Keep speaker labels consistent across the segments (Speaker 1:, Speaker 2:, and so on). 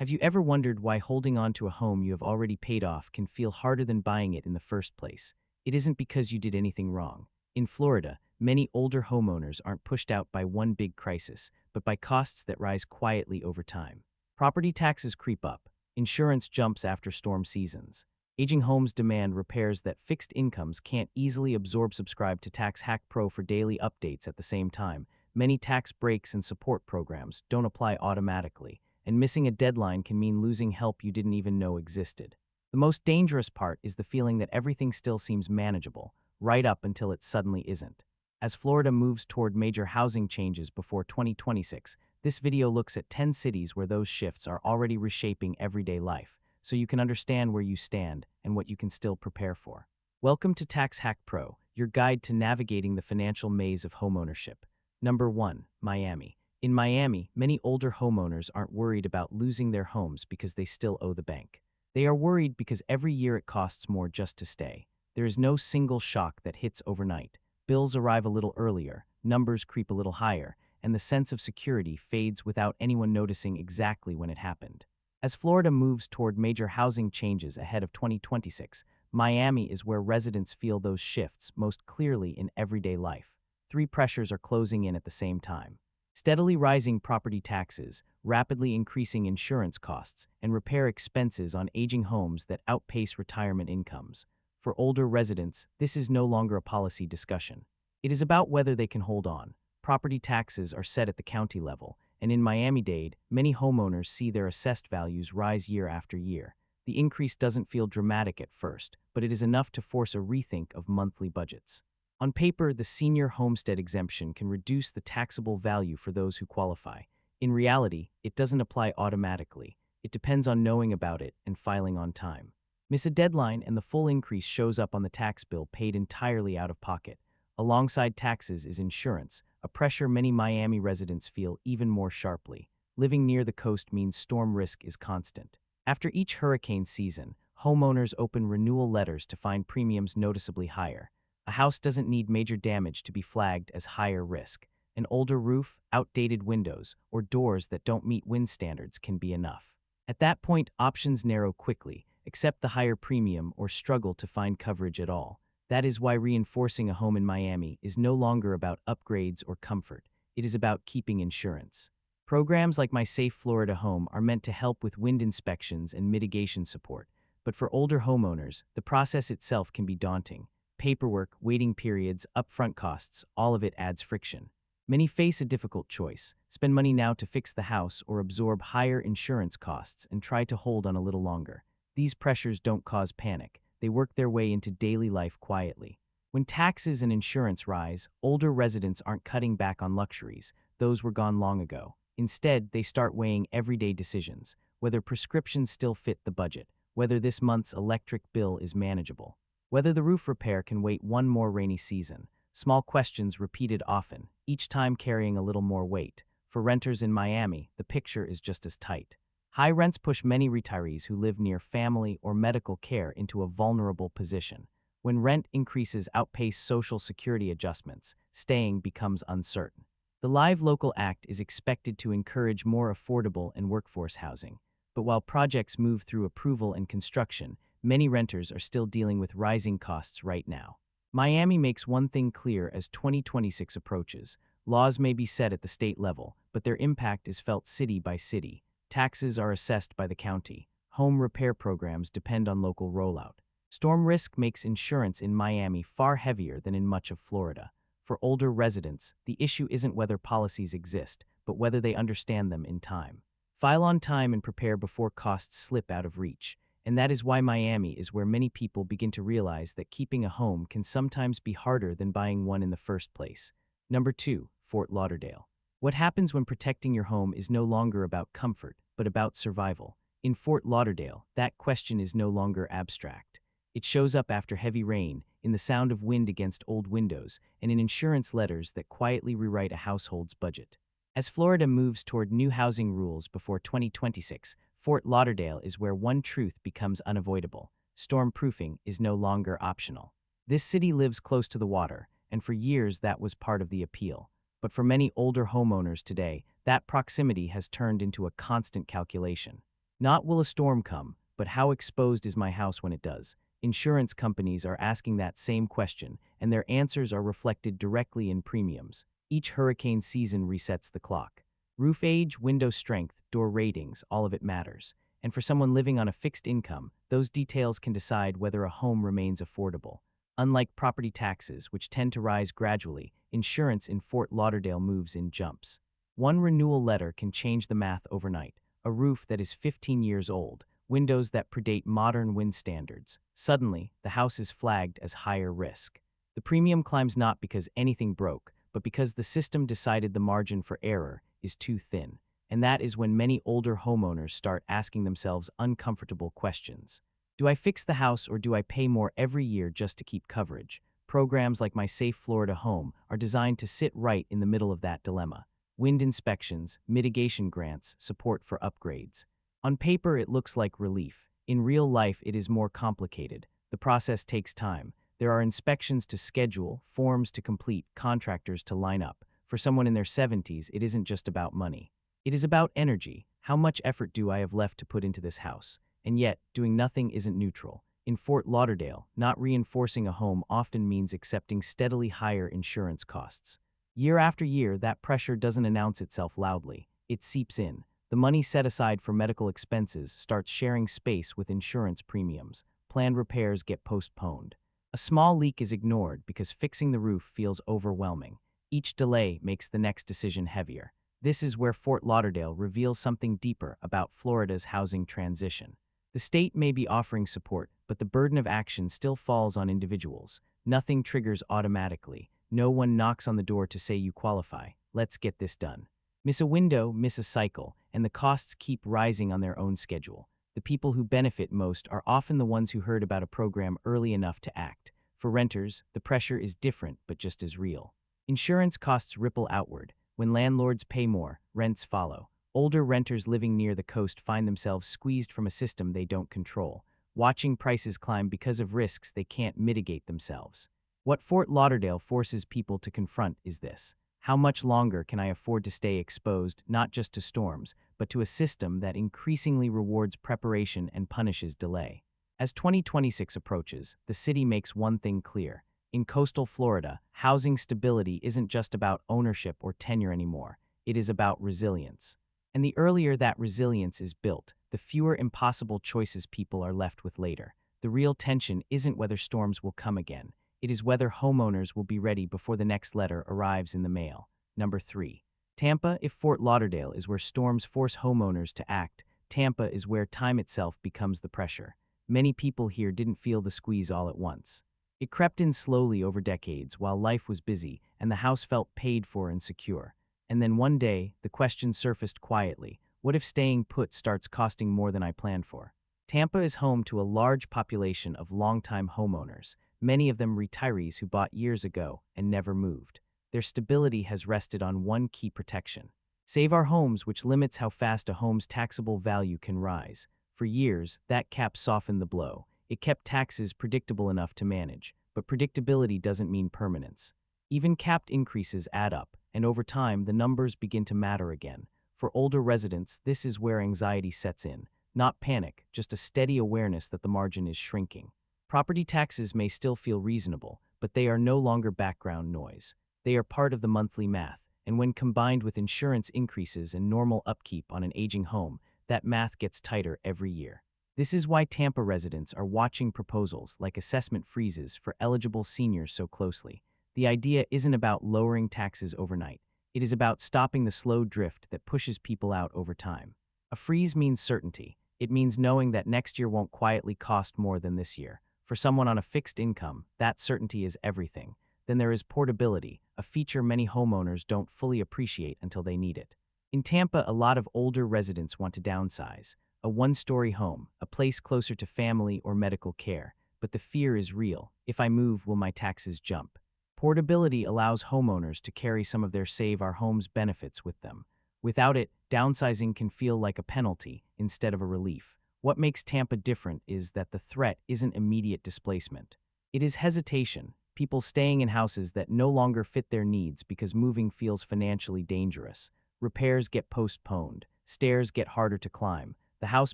Speaker 1: Have you ever wondered why holding on to a home you have already paid off can feel harder than buying it in the first place? It isn't because you did anything wrong. In Florida, many older homeowners aren't pushed out by one big crisis, but by costs that rise quietly over time. Property taxes creep up. Insurance jumps after storm seasons. Aging homes demand repairs that fixed incomes can't easily absorb. Subscribe to Tax Hack Pro for daily updates at the same time. Many tax breaks and support programs don't apply automatically, and missing a deadline can mean losing help you didn't even know existed. The most dangerous part is the feeling that everything still seems manageable, right up until it suddenly isn't. As Florida moves toward major housing changes before 2026, this video looks at 10 cities where those shifts are already reshaping everyday life, so you can understand where you stand and what you can still prepare for. Welcome to Tax Hack Pro, your guide to navigating the financial maze of homeownership. Number 1. Miami. In Miami, many older homeowners aren't worried about losing their homes because they still owe the bank. They are worried because every year it costs more just to stay. There is no single shock that hits overnight. Bills arrive a little earlier, numbers creep a little higher, and the sense of security fades without anyone noticing exactly when it happened. As Florida moves toward major housing changes ahead of 2026, Miami is where residents feel those shifts most clearly in everyday life. Three pressures are closing in at the same time: steadily rising property taxes, rapidly increasing insurance costs, and repair expenses on aging homes that outpace retirement incomes. For older residents, this is no longer a policy discussion. It is about whether they can hold on. Property taxes are set at the county level, and in Miami-Dade, many homeowners see their assessed values rise year after year. The increase doesn't feel dramatic at first, but it is enough to force a rethink of monthly budgets. On paper, the senior homestead exemption can reduce the taxable value for those who qualify. In reality, it doesn't apply automatically. It depends on knowing about it and filing on time. Miss a deadline and the full increase shows up on the tax bill paid entirely out of pocket. Alongside taxes is insurance, a pressure many Miami residents feel even more sharply. Living near the coast means storm risk is constant. After each hurricane season, homeowners open renewal letters to find premiums noticeably higher. A house doesn't need major damage to be flagged as higher risk. An older roof, outdated windows, or doors that don't meet wind standards can be enough. At that point, options narrow quickly: accept the higher premium or struggle to find coverage at all. That is why reinforcing a home in Miami is no longer about upgrades or comfort. It is about keeping insurance. Programs like My Safe Florida Home are meant to help with wind inspections and mitigation support, but for older homeowners, the process itself can be daunting. Paperwork, waiting periods, upfront costs, all of it adds friction. Many face a difficult choice: spend money now to fix the house or absorb higher insurance costs and try to hold on a little longer. These pressures don't cause panic. They work their way into daily life quietly. When taxes and insurance rise, older residents aren't cutting back on luxuries. Those were gone long ago. Instead, they start weighing everyday decisions: whether prescriptions still fit the budget, whether this month's electric bill is manageable, whether the roof repair can wait one more rainy season. Small questions repeated often, each time carrying a little more weight. For renters in Miami, the picture is just as tight. High rents push many retirees who live near family or medical care into a vulnerable position. When rent increases outpace Social Security adjustments, staying becomes uncertain. The Live Local Act is expected to encourage more affordable and workforce housing. But while projects move through approval and construction, many renters are still dealing with rising costs right now. Miami makes one thing clear as 2026 approaches: laws may be set at the state level, but their impact is felt city by city. Taxes are assessed by the county. Home repair programs depend on local rollout. Storm risk makes insurance in Miami far heavier than in much of Florida. For older residents, the issue isn't whether policies exist, but whether they understand them in time. File on time and prepare before costs slip out of reach. And that is why Miami is where many people begin to realize that keeping a home can sometimes be harder than buying one in the first place. Number 2. Fort Lauderdale. What happens when protecting your home is no longer about comfort, but about survival? In Fort Lauderdale, that question is no longer abstract. It shows up after heavy rain, in the sound of wind against old windows, and in insurance letters that quietly rewrite a household's budget. As Florida moves toward new housing rules before 2026, Fort Lauderdale is where one truth becomes unavoidable: storm-proofing is no longer optional. This city lives close to the water, and for years that was part of the appeal. But for many older homeowners today, that proximity has turned into a constant calculation. Not will a storm come, but how exposed is my house when it does? Insurance companies are asking that same question, and their answers are reflected directly in premiums. Each hurricane season resets the clock. Roof age, window strength, door ratings, all of it matters. And for someone living on a fixed income, those details can decide whether a home remains affordable. Unlike property taxes, which tend to rise gradually, insurance in Fort Lauderdale moves in jumps. One renewal letter can change the math overnight. A roof that is 15 years old, windows that predate modern wind standards. Suddenly, the house is flagged as higher risk. The premium climbs not because anything broke, but because the system decided the margin for error is too thin. And that is when many older homeowners start asking themselves uncomfortable questions. Do I fix the house or do I pay more every year just to keep coverage? Programs like My Safe Florida Home are designed to sit right in the middle of that dilemma. Wind inspections, mitigation grants, support for upgrades. On paper, it looks like relief. In real life, it is more complicated. The process takes time. There are inspections to schedule, forms to complete, contractors to line up. For someone in their 70s, it isn't just about money. It is about energy. How much effort do I have left to put into this house? And yet, doing nothing isn't neutral. In Fort Lauderdale, not reinforcing a home often means accepting steadily higher insurance costs. Year after year, that pressure doesn't announce itself loudly. It seeps in. The money set aside for medical expenses starts sharing space with insurance premiums. Planned repairs get postponed. A small leak is ignored because fixing the roof feels overwhelming. Each delay makes the next decision heavier. This is where Fort Lauderdale reveals something deeper about Florida's housing transition. The state may be offering support, but the burden of action still falls on individuals. Nothing triggers automatically. No one knocks on the door to say you qualify. Let's get this done. Miss a window, miss a cycle, and the costs keep rising on their own schedule. The people who benefit most are often the ones who heard about a program early enough to act. For renters, the pressure is different but just as real. Insurance costs ripple outward. When landlords pay more, rents follow. Older renters living near the coast find themselves squeezed from a system they don't control, watching prices climb because of risks they can't mitigate themselves. What Fort Lauderdale forces people to confront is this: how much longer can I afford to stay exposed not just to storms, but to a system that increasingly rewards preparation and punishes delay? As 2026 approaches, the city makes one thing clear. In coastal Florida, housing stability isn't just about ownership or tenure anymore. It is about resilience. And the earlier that resilience is built, the fewer impossible choices people are left with later. The real tension isn't whether storms will come again. It is whether homeowners will be ready before the next letter arrives in the mail. Number 3. Tampa. If Fort Lauderdale is where storms force homeowners to act, Tampa is where time itself becomes the pressure. Many people here didn't feel the squeeze all at once. It crept in slowly over decades while life was busy and the house felt paid for and secure. And then one day, the question surfaced quietly: what if staying put starts costing more than I planned for? Tampa is home to a large population of longtime homeowners, many of them retirees who bought years ago and never moved. Their stability has rested on one key protection: Save Our Homes, which limits how fast a home's taxable value can rise. For years, that cap softened the blow. It kept taxes predictable enough to manage, but predictability doesn't mean permanence. Even capped increases add up, and over time, the numbers begin to matter again. For older residents, this is where anxiety sets in. Not panic, just a steady awareness that the margin is shrinking. Property taxes may still feel reasonable, but they are no longer background noise. They are part of the monthly math, and when combined with insurance increases and normal upkeep on an aging home, that math gets tighter every year. This is why Tampa residents are watching proposals like assessment freezes for eligible seniors so closely. The idea isn't about lowering taxes overnight. It is about stopping the slow drift that pushes people out over time. A freeze means certainty. It means knowing that next year won't quietly cost more than this year. For someone on a fixed income, that certainty is everything. Then there is portability, a feature many homeowners don't fully appreciate until they need it. In Tampa, a lot of older residents want to downsize. A one-story home, a place closer to family or medical care. But the fear is real. If I move, will my taxes jump? Portability allows homeowners to carry some of their Save Our Homes benefits with them. Without it, downsizing can feel like a penalty instead of a relief. What makes Tampa different is that the threat isn't immediate displacement. It is hesitation, people staying in houses that no longer fit their needs because moving feels financially dangerous. Repairs get postponed, stairs get harder to climb. The house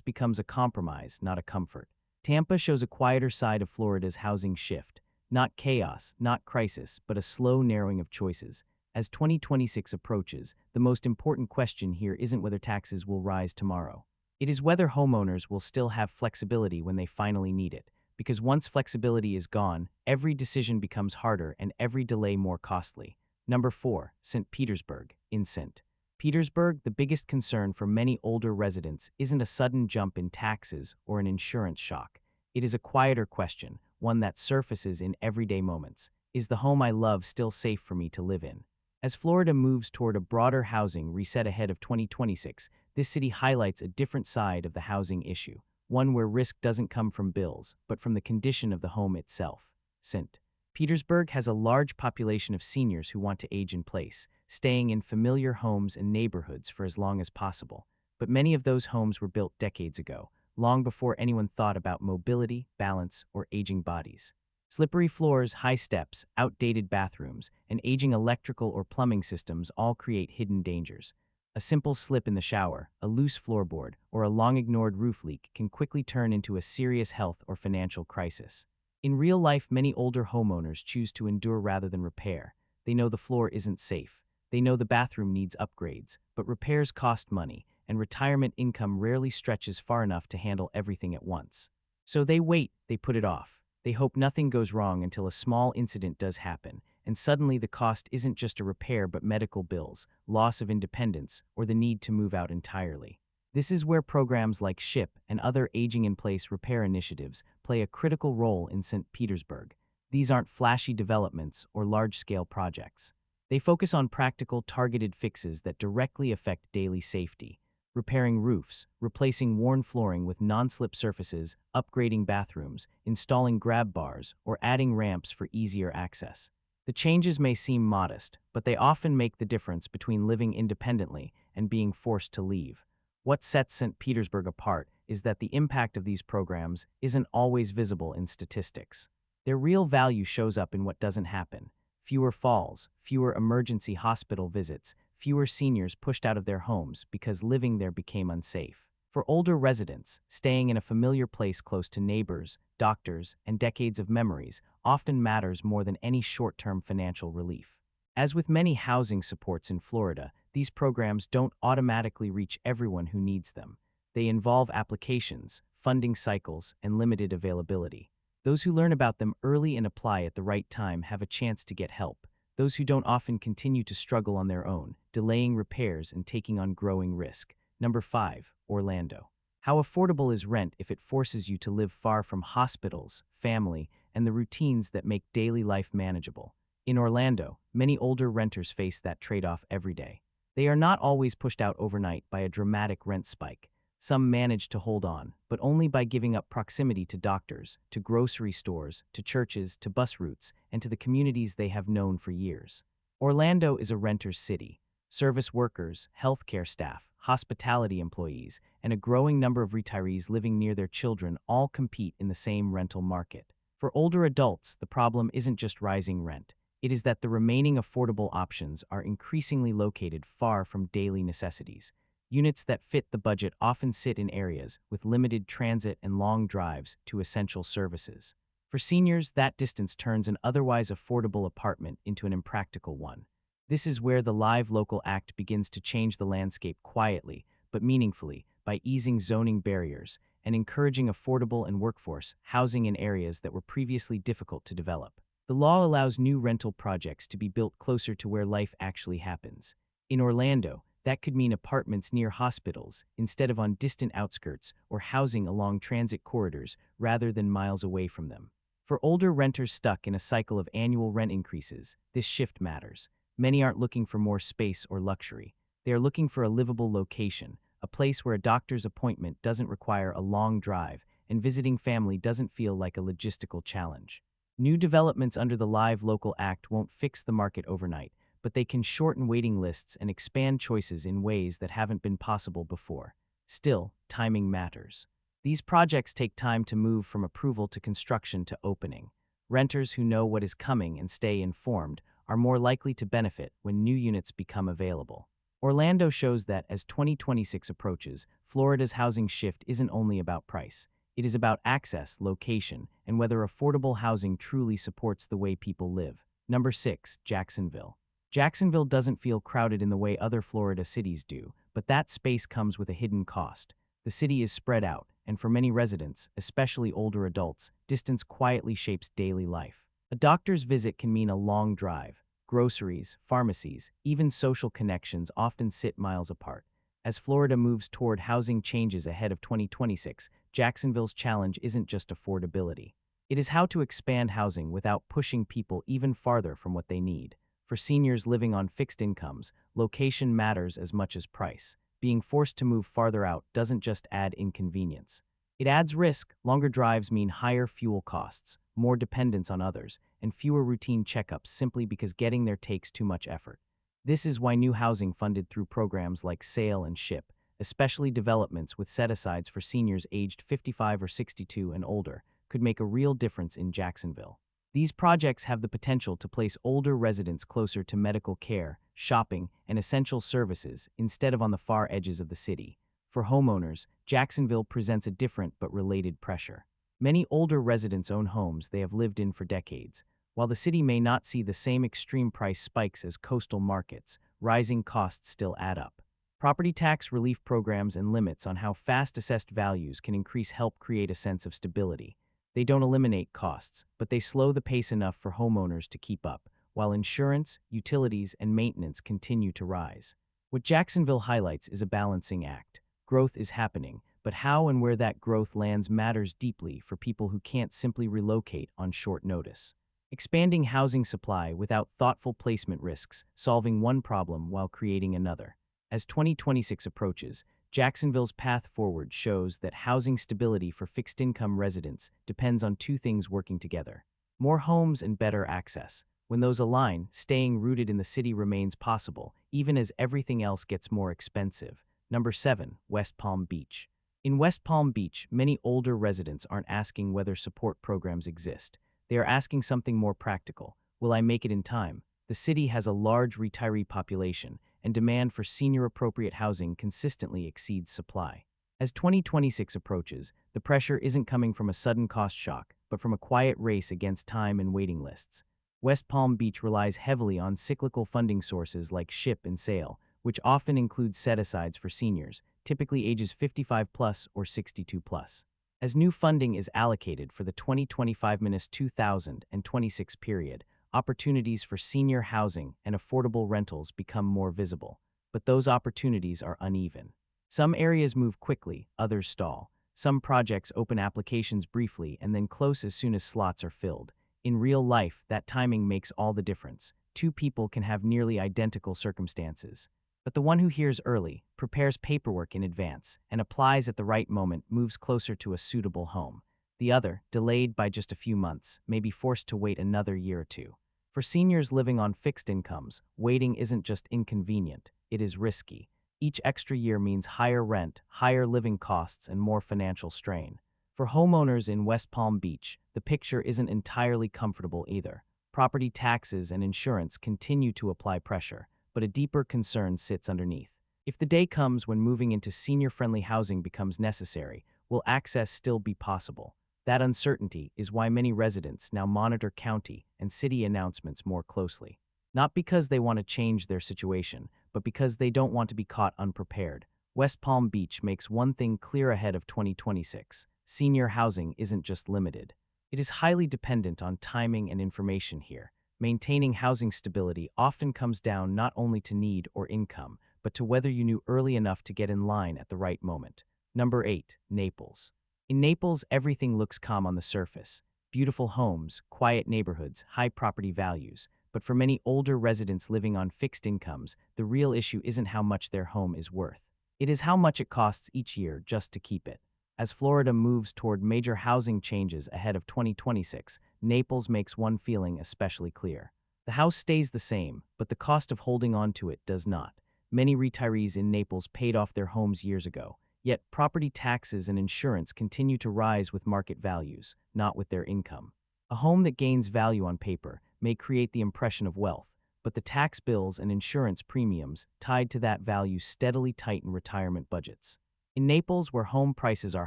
Speaker 1: becomes a compromise, not a comfort. Tampa shows a quieter side of Florida's housing shift. Not chaos, not crisis, but a slow narrowing of choices. As 2026 approaches, the most important question here isn't whether taxes will rise tomorrow. It is whether homeowners will still have flexibility when they finally need it. Because once flexibility is gone, every decision becomes harder and every delay more costly. Number 4. St. Petersburg. In St. Petersburg, the biggest concern for many older residents isn't a sudden jump in taxes or an insurance shock. It is a quieter question, one that surfaces in everyday moments. Is the home I love still safe for me to live in? As Florida moves toward a broader housing reset ahead of 2026, this city highlights a different side of the housing issue, one where risk doesn't come from bills, but from the condition of the home itself. St. Petersburg has a large population of seniors who want to age in place, staying in familiar homes and neighborhoods for as long as possible. But many of those homes were built decades ago, long before anyone thought about mobility, balance, or aging bodies. Slippery floors, high steps, outdated bathrooms, and aging electrical or plumbing systems all create hidden dangers. A simple slip in the shower, a loose floorboard, or a long-ignored roof leak can quickly turn into a serious health or financial crisis. In real life, many older homeowners choose to endure rather than repair. They know the floor isn't safe. They know the bathroom needs upgrades, but repairs cost money, and retirement income rarely stretches far enough to handle everything at once. So they wait, they put it off. They hope nothing goes wrong until a small incident does happen, and suddenly the cost isn't just a repair but medical bills, loss of independence, or the need to move out entirely. This is where programs like SHIP and other aging-in-place repair initiatives play a critical role in St. Petersburg. These aren't flashy developments or large-scale projects. They focus on practical, targeted fixes that directly affect daily safety. Repairing roofs, replacing worn flooring with non-slip surfaces, upgrading bathrooms, installing grab bars, or adding ramps for easier access. The changes may seem modest, but they often make the difference between living independently and being forced to leave. What sets St. Petersburg apart is that the impact of these programs isn't always visible in statistics. Their real value shows up in what doesn't happen. Fewer falls, fewer emergency hospital visits, fewer seniors pushed out of their homes because living there became unsafe. For older residents, staying in a familiar place close to neighbors, doctors, and decades of memories often matters more than any short-term financial relief. As with many housing supports in Florida, these programs don't automatically reach everyone who needs them. They involve applications, funding cycles, and limited availability. Those who learn about them early and apply at the right time have a chance to get help. Those who don't often continue to struggle on their own, delaying repairs and taking on growing risk. Number 5. Orlando. How affordable is rent if it forces you to live far from hospitals, family, and the routines that make daily life manageable? In Orlando, many older renters face that trade-off every day. They are not always pushed out overnight by a dramatic rent spike. Some manage to hold on, but only by giving up proximity to doctors, to grocery stores, to churches, to bus routes, and to the communities they have known for years. Orlando is a renter's city. Service workers, healthcare staff, hospitality employees, and a growing number of retirees living near their children all compete in the same rental market. For older adults, the problem isn't just rising rent. It is that the remaining affordable options are increasingly located far from daily necessities. Units that fit the budget often sit in areas with limited transit and long drives to essential services. For seniors, that distance turns an otherwise affordable apartment into an impractical one. This is where the Live Local Act begins to change the landscape quietly, but meaningfully, by easing zoning barriers and encouraging affordable and workforce housing in areas that were previously difficult to develop. The law allows new rental projects to be built closer to where life actually happens. In Orlando, that could mean apartments near hospitals instead of on distant outskirts or housing along transit corridors rather than miles away from them. For older renters stuck in a cycle of annual rent increases, this shift matters. Many aren't looking for more space or luxury. They are looking for a livable location, a place where a doctor's appointment doesn't require a long drive and visiting family doesn't feel like a logistical challenge. New developments under the Live Local Act won't fix the market overnight, but they can shorten waiting lists and expand choices in ways that haven't been possible before. Still, timing matters. These projects take time to move from approval to construction to opening. Renters who know what is coming and stay informed are more likely to benefit when new units become available. Orlando shows that as 2026 approaches, Florida's housing shift isn't only about price. It is about access, location, and whether affordable housing truly supports the way people live. Number 6, Jacksonville. Jacksonville doesn't feel crowded in the way other Florida cities do, but that space comes with a hidden cost. The city is spread out, and for many residents, especially older adults, distance quietly shapes daily life. A doctor's visit can mean a long drive. Groceries, pharmacies, even social connections often sit miles apart. As Florida moves toward housing changes ahead of 2026, Jacksonville's challenge isn't just affordability. It is how to expand housing without pushing people even farther from what they need. For seniors living on fixed incomes, location matters as much as price. Being forced to move farther out doesn't just add inconvenience. It adds risk. Longer drives mean higher fuel costs, more dependence on others, and fewer routine checkups simply because getting there takes too much effort. This is why new housing funded through programs like Sale and Ship, especially developments with set-asides for seniors aged 55 or 62 and older, could make a real difference in Jacksonville. These projects have the potential to place older residents closer to medical care, shopping, and essential services instead of on the far edges of the city. For homeowners, Jacksonville presents a different but related pressure. Many older residents own homes they have lived in for decades. While the city may not see the same extreme price spikes as coastal markets, rising costs still add up. Property tax relief programs and limits on how fast assessed values can increase help create a sense of stability. They don't eliminate costs, but they slow the pace enough for homeowners to keep up, while insurance, utilities, and maintenance continue to rise. What Jacksonville highlights is a balancing act. Growth is happening, but how and where that growth lands matters deeply for people who can't simply relocate on short notice. Expanding housing supply without thoughtful placement risks solving one problem while creating another. As 2026 approaches, Jacksonville's path forward shows that housing stability for fixed-income residents depends on two things working together: more homes and better access. When those align, staying rooted in the city remains possible, even as everything else gets more expensive. Number 7, West Palm Beach. In West Palm Beach, many older residents aren't asking whether support programs exist. They are asking something more practical. Will I make it in time? The city has a large retiree population, and demand for senior-appropriate housing consistently exceeds supply. As 2026 approaches, the pressure isn't coming from a sudden cost shock, but from a quiet race against time and waiting lists. West Palm Beach relies heavily on cyclical funding sources like SHIP and SALE, which often includes set-asides for seniors, typically ages 55 plus or 62 plus. As new funding is allocated for the 2025-2026 period, opportunities for senior housing and affordable rentals become more visible. But those opportunities are uneven. Some areas move quickly, others stall. Some projects open applications briefly and then close as soon as slots are filled. In real life, that timing makes all the difference. Two people can have nearly identical circumstances. But the one who hears early, prepares paperwork in advance, and applies at the right moment moves closer to a suitable home. The other, delayed by just a few months, may be forced to wait another year or two. For seniors living on fixed incomes, waiting isn't just inconvenient, it is risky. Each extra year means higher rent, higher living costs, and more financial strain. For homeowners in West Palm Beach, the picture isn't entirely comfortable either. Property taxes and insurance continue to apply pressure, but a deeper concern sits underneath. If the day comes when moving into senior-friendly housing becomes necessary, will access still be possible? That uncertainty is why many residents now monitor county and city announcements more closely. Not because they want to change their situation, but because they don't want to be caught unprepared. West Palm Beach makes one thing clear ahead of 2026. Senior housing isn't just limited. It is highly dependent on timing and information here. Maintaining housing stability often comes down not only to need or income, but to whether you knew early enough to get in line at the right moment. Number 8, Naples. In Naples, everything looks calm on the surface. Beautiful homes, quiet neighborhoods, high property values. But for many older residents living on fixed incomes, the real issue isn't how much their home is worth. It is how much it costs each year just to keep it. As Florida moves toward major housing changes ahead of 2026, Naples makes one feeling especially clear. The house stays the same, but the cost of holding on to it does not. Many retirees in Naples paid off their homes years ago, yet property taxes and insurance continue to rise with market values, not with their income. A home that gains value on paper may create the impression of wealth, but the tax bills and insurance premiums tied to that value steadily tighten retirement budgets. In Naples, where home prices are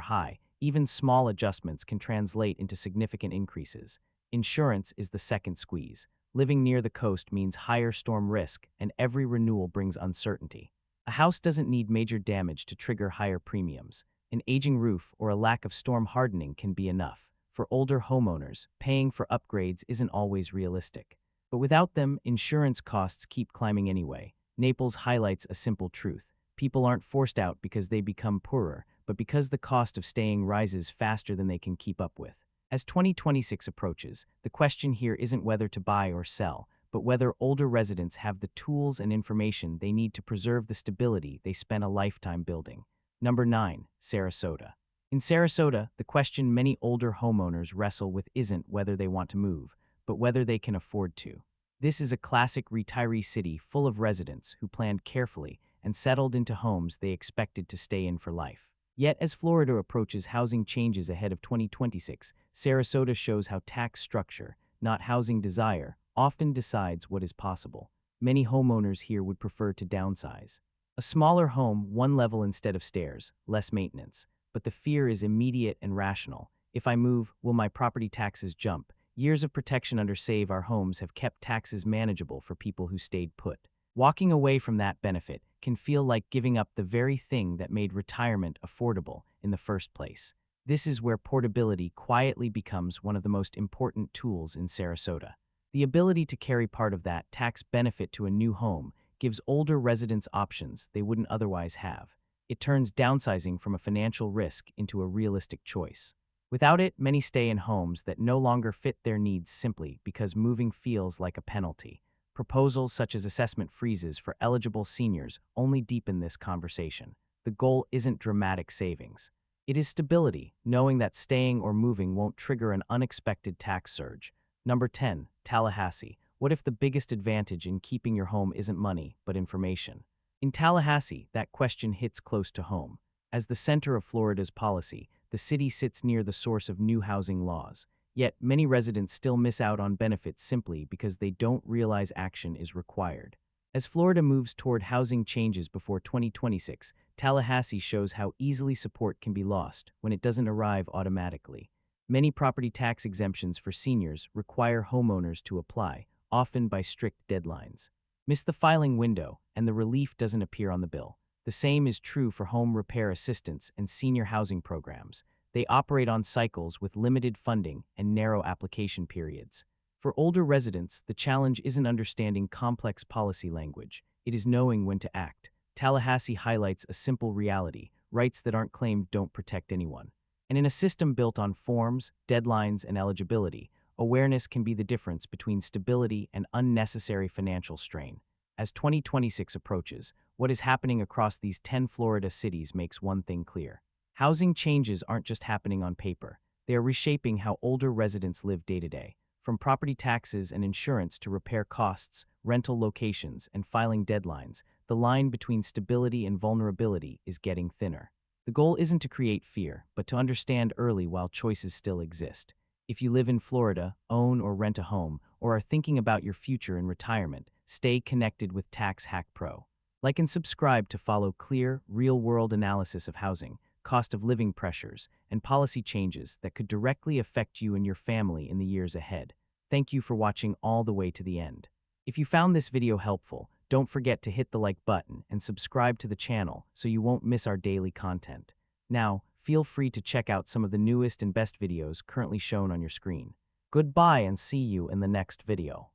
Speaker 1: high, even small adjustments can translate into significant increases. Insurance is the second squeeze. Living near the coast means higher storm risk, and every renewal brings uncertainty. A house doesn't need major damage to trigger higher premiums. An aging roof or a lack of storm hardening can be enough. For older homeowners, paying for upgrades isn't always realistic. But without them, insurance costs keep climbing anyway. Naples highlights a simple truth. People aren't forced out because they become poorer, but because the cost of staying rises faster than they can keep up with. As 2026 approaches, the question here isn't whether to buy or sell, but whether older residents have the tools and information they need to preserve the stability they spent a lifetime building. Number 9. Sarasota. In Sarasota, the question many older homeowners wrestle with isn't whether they want to move, but whether they can afford to. This is a classic retiree city full of residents who planned carefully and settled into homes they expected to stay in for life. Yet, as Florida approaches housing changes ahead of 2026, Sarasota shows how tax structure, not housing desire, often decides what is possible. Many homeowners here would prefer to downsize. A smaller home, one level instead of stairs, less maintenance. But the fear is immediate and rational. If I move, will my property taxes jump? Years of protection under Save Our Homes have kept taxes manageable for people who stayed put. Walking away from that benefit can feel like giving up the very thing that made retirement affordable in the first place. This is where portability quietly becomes one of the most important tools in Sarasota. The ability to carry part of that tax benefit to a new home gives older residents options they wouldn't otherwise have. It turns downsizing from a financial risk into a realistic choice. Without it, many stay in homes that no longer fit their needs simply because moving feels like a penalty. Proposals such as assessment freezes for eligible seniors only deepen this conversation. The goal isn't dramatic savings. It is stability, knowing that staying or moving won't trigger an unexpected tax surge. Number 10. Tallahassee. What if the biggest advantage in keeping your home isn't money, but information? In Tallahassee, that question hits close to home. As the center of Florida's policy, the city sits near the source of new housing laws. Yet, many residents still miss out on benefits simply because they don't realize action is required. As Florida moves toward housing changes before 2026, Tallahassee shows how easily support can be lost when it doesn't arrive automatically. Many property tax exemptions for seniors require homeowners to apply, often by strict deadlines. Miss the filing window, and the relief doesn't appear on the bill. The same is true for home repair assistance and senior housing programs. They operate on cycles with limited funding and narrow application periods. For older residents, the challenge isn't understanding complex policy language. It is knowing when to act. Tallahassee highlights a simple reality: rights that aren't claimed don't protect anyone. And in a system built on forms, deadlines, and eligibility, awareness can be the difference between stability and unnecessary financial strain. As 2026 approaches, what is happening across these 10 Florida cities makes one thing clear. Housing changes aren't just happening on paper. They are reshaping how older residents live day to day. From property taxes and insurance to repair costs, rental locations, and filing deadlines, the line between stability and vulnerability is getting thinner. The goal isn't to create fear, but to understand early while choices still exist. If you live in Florida, own or rent a home, or are thinking about your future in retirement, stay connected with Tax Hack Pro. Like and subscribe to follow clear, real-world analysis of housing, cost of living pressures, and policy changes that could directly affect you and your family in the years ahead. Thank you for watching all the way to the end. If you found this video helpful, don't forget to hit the like button and subscribe to the channel so you won't miss our daily content. Now, feel free to check out some of the newest and best videos currently shown on your screen. Goodbye and see you in the next video.